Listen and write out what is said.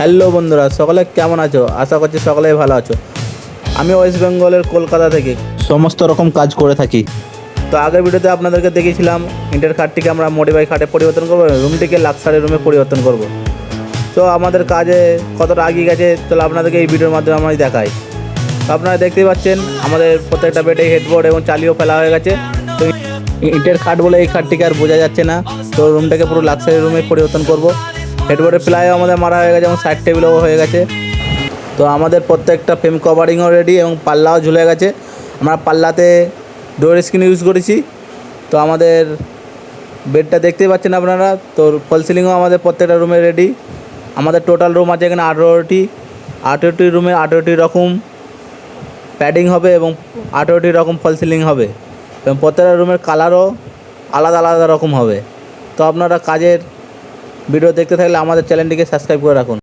Hello বন্ধুরা, সকলে কেমন আছো? আশা করছি সকলেই ভালো আছো। আমি ওয়েস্ট বেঙ্গলের কলকাতা থেকে সমস্ত রকম কাজ করে থাকি। তো আগের ভিডিওতে আপনাদেরকে দেখিয়েছিলাম ইন্টার খাটটিকে আমরা মডিফাই খাটে পরিবর্তন করবো, রুমটিকে লাক্সারি রুমে পরিবর্তন করব। তো আমাদের কাজে কতটা এগিয়ে গেছে চলো আপনাদেরকে এই ভিডিওর মাধ্যমে আমরা দেখাই। তো আপনারা দেখতেই পাচ্ছেন আমাদের প্রত্যেকটা বেডে হেডবোর্ড এবং চালিও ফেলা হয়ে গেছে। তো ইটের খাট বলে এই খাটটিকে আর বোঝা যাচ্ছে না। তো রুমটাকে পুরো লাক্সারি রুমে পরিবর্তন করব। হেডবোর্ডের প্লাইও আমাদের মারা হয়ে গেছে এবং সাইড টেবিলও হয়ে গেছে। তো আমাদের প্রত্যেকটা ফ্রেম কভারিংও রেডি এবং পাল্লাও ঝুলে গেছে। আমরা পাল্লাতে ডোর স্ক্রিন ইউজ করেছি। তো আমাদের বেডটা দেখতেই পাচ্ছেন আপনারা। তো ফল সিলিংও আমাদের প্রত্যেকটা রুমে রেডি। আমাদের টোটাল রুম আছে এখানে 18টি রুমে 18টি রকম প্যাডিং হবে এবং 18টি রকম ফল সিলিং হবে এবং প্রত্যেকটা রুমের কালারও আলাদা আলাদা রকম হবে। তো আপনারা কাজের ভিডিও দেখতে থাকলে আমাদের চ্যানেলটিকে সাবস্ক্রাইব করে রাখুন।